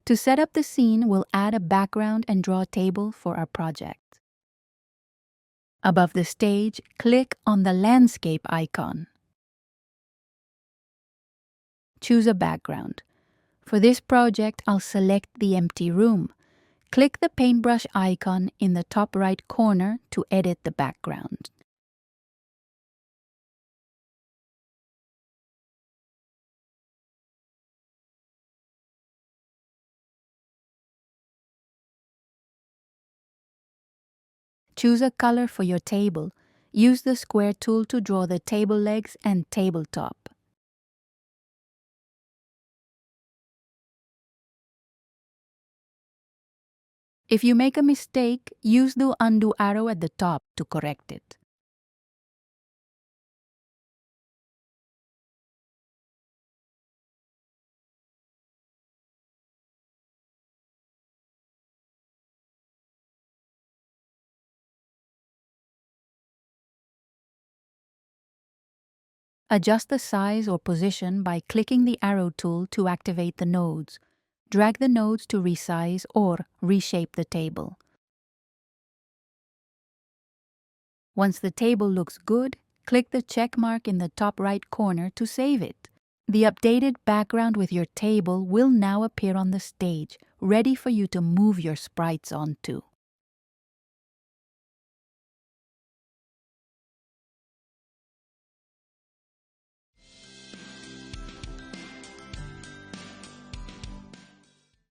To set up the scene, we'll add a background and draw a table for our project. Above the stage, click on the landscape icon. Choose a background. For this project, I'll select the empty room. Click the paintbrush icon in the top right corner to edit the background. Choose a color for your table. Use the square tool to draw the table legs and tabletop. If you make a mistake, use the undo arrow at the top to correct it. Adjust the size or position by clicking the arrow tool to activate the nodes. Drag the nodes to resize or reshape the table. Once the table looks good, click the check mark in the top right corner to save it. The updated background with your table will now appear on the stage, ready for you to move your sprites onto.